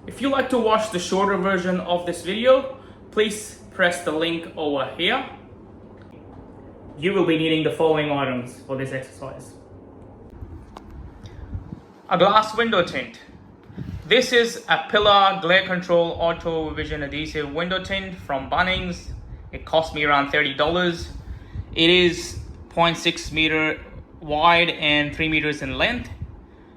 If you like to watch the shorter version of this video, please press the link over here. You will be needing the following items for this exercise. A glass window tint. This is a Pillar Glare Control Auto Vision Adhesive window tint from Bunnings. It cost me around $30. It is 0.6 meter wide and 3 meters in length,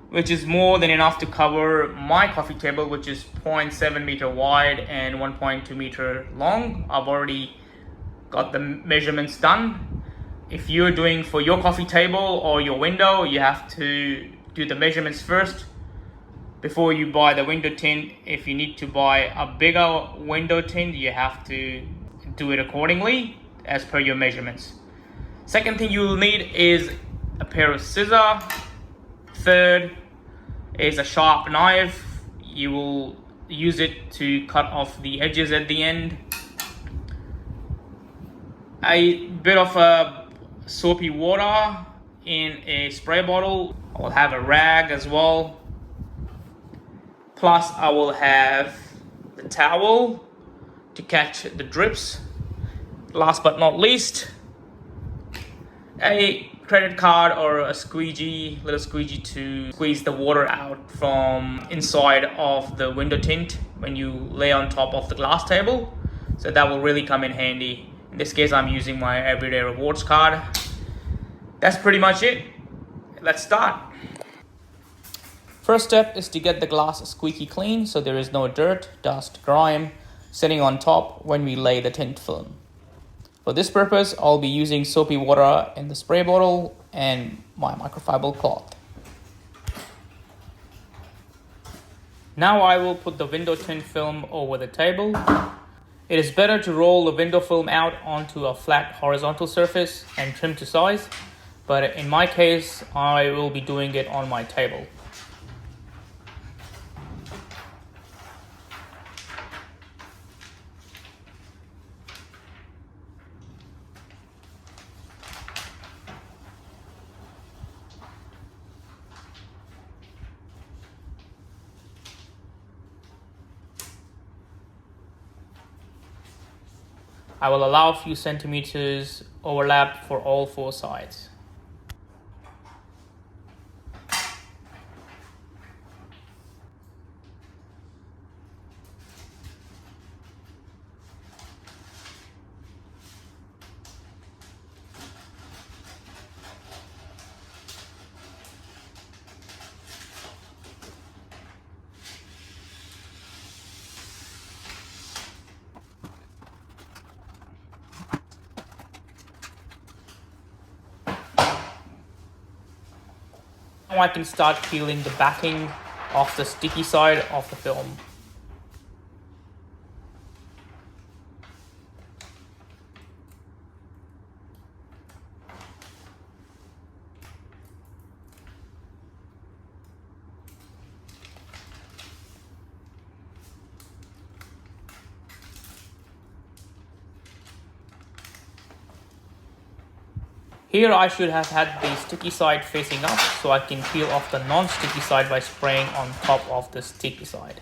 which is more than enough to cover my coffee table, which is 0.7 meter wide and 1.2 meter long. I've already got the measurements done. If you're doing for your coffee table or your window, you have to do the measurements first before you buy the window tint. If you need to buy a bigger window tint, you have to do it accordingly as per your measurements. Second thing you'll need is a pair of scissors. Third is a sharp knife. You will use it to cut off the edges at the end. A bit of a soapy water in a spray bottle. I will have a rag as well. Plus I will have the towel to catch the drips. Last but not least, a credit card or a little squeegee to squeeze the water out from inside of the window tint when you lay on top of the glass table. So that will really come in handy. In this case, I'm using my everyday rewards card. That's pretty much it. Let's start. First step is to get the glass squeaky clean so there is no dirt, dust, grime sitting on top when we lay the tint film. For this purpose, I'll be using soapy water in the spray bottle and my microfiber cloth. Now I will put the window tint film over the table. It is better to roll the window film out onto a flat horizontal surface and trim to size, but in my case, I will be doing it on my table. I will allow a few centimeters overlap for all 4 sides. Now I can start peeling the backing off the sticky side of the film. Here I should have had the sticky side facing up so I can peel off the non-sticky side by spraying on top of the sticky side.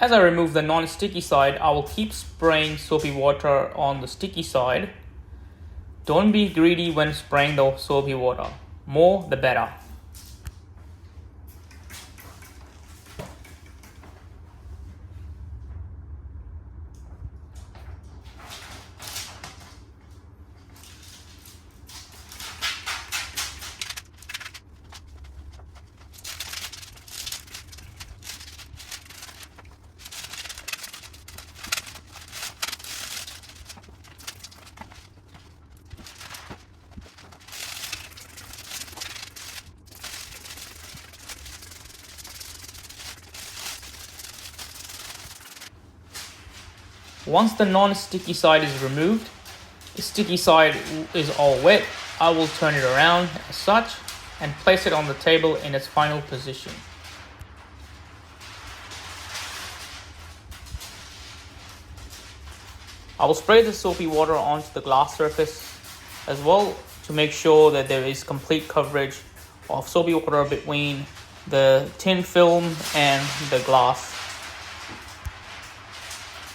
As I remove the non-sticky side, I will keep spraying soapy water on the sticky side. Don't be greedy when spraying the soapy water. More the better. Once the non-sticky side is removed, the sticky side is all wet. I will turn it around as such and place it on the table in its final position. I will spray the soapy water onto the glass surface as well to make sure that there is complete coverage of soapy water between the tin film and the glass.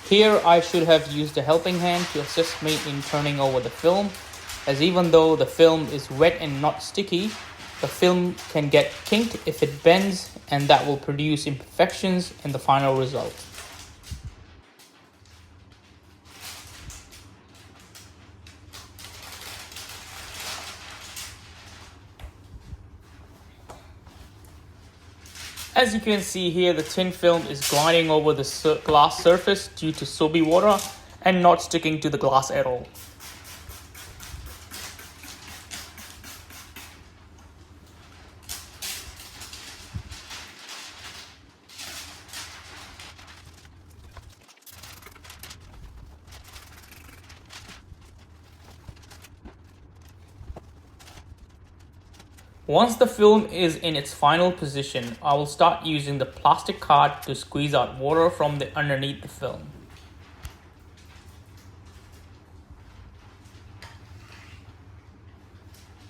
Here I should have used a helping hand to assist me in turning over the film, as even though the film is wet and not sticky, the film can get kinked if it bends, and that will produce imperfections in the final result. As you can see here, the tin film is gliding over the glass surface due to soapy water and not sticking to the glass at all. Once the film is in its final position, I will start using the plastic card to squeeze out water from underneath the film.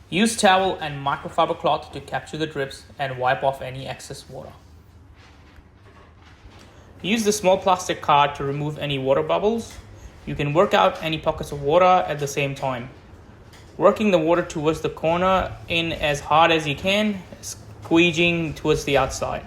Use towel and microfiber cloth to capture the drips and wipe off any excess water. Use the small plastic card to remove any water bubbles. You can work out any pockets of water at the same time. Working the water towards the corner in as hard as you can, squeezing towards the outside.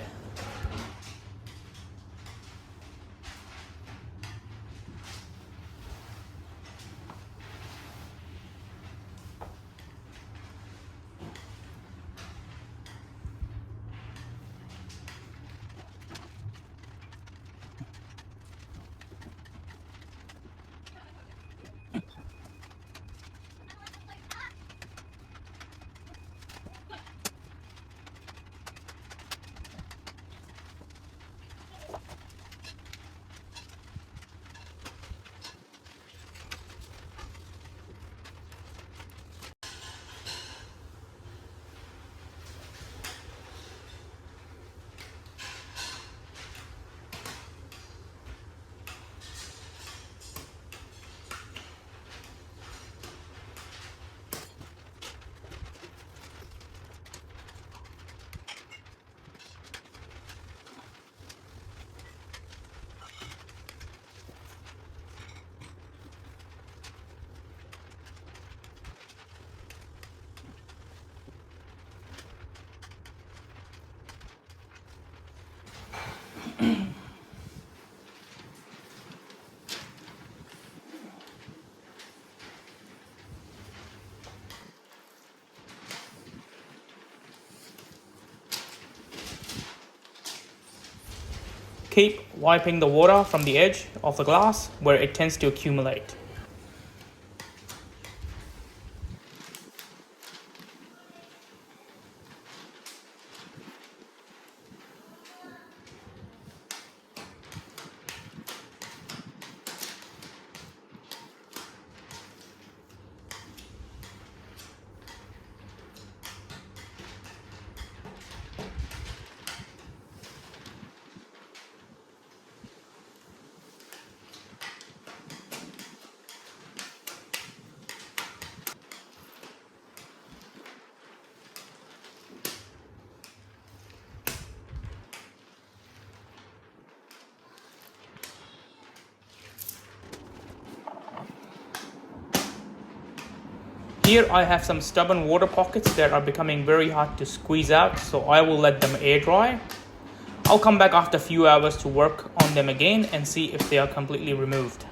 Keep wiping the water from the edge of the glass where it tends to accumulate. Here I have some stubborn water pockets that are becoming very hard to squeeze out, so I will let them air dry. I'll come back after a few hours to work on them again and see if they are completely removed.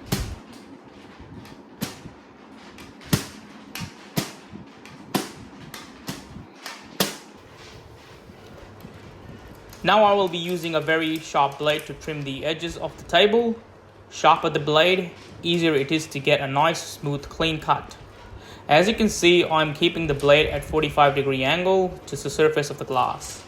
Now I will be using a very sharp blade to trim the edges of the table. Sharper the blade, easier it is to get a nice, smooth, clean cut. As you can see, I'm keeping the blade at 45-degree angle to the surface of the glass.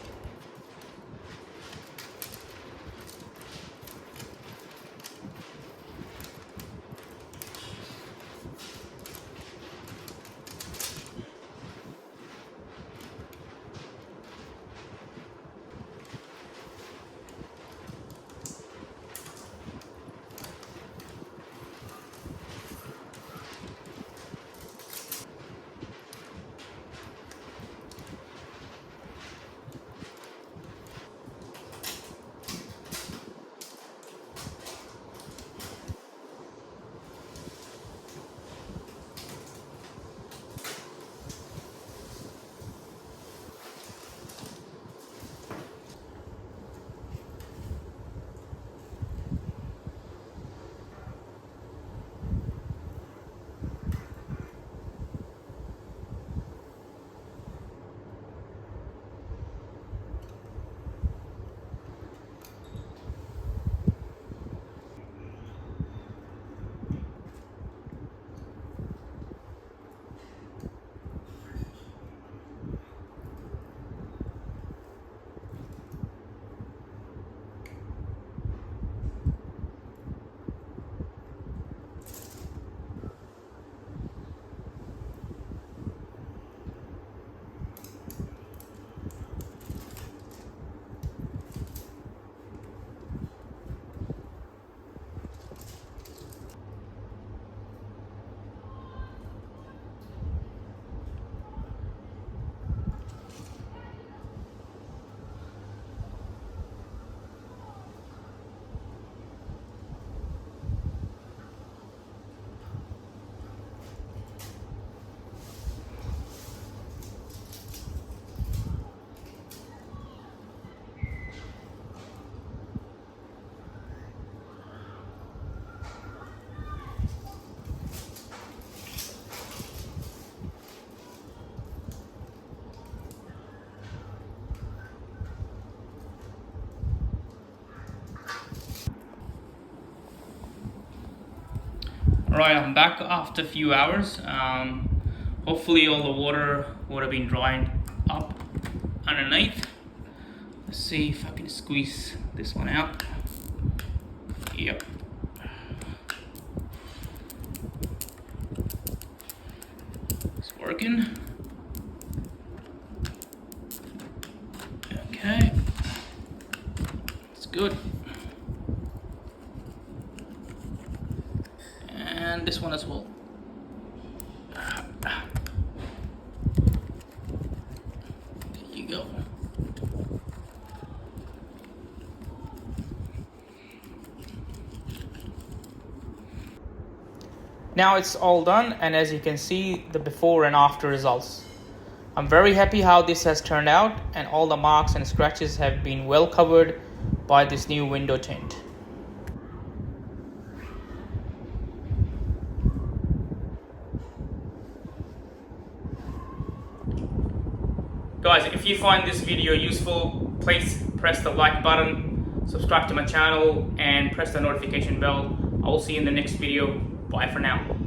Right, I'm back after a few hours. Hopefully all the water would have been dried up underneath. Let's see if I can squeeze this one out. Yep. It's working. Okay. It's good. And this one as well. There you go. Now it's all done, and as you can see, the before and after results. I'm very happy how this has turned out, and all the marks and scratches have been well covered by this new window tint. Guys, if you find this video useful, please press the like button, subscribe to my channel, and press the notification bell. I will see you in the next video. Bye for now.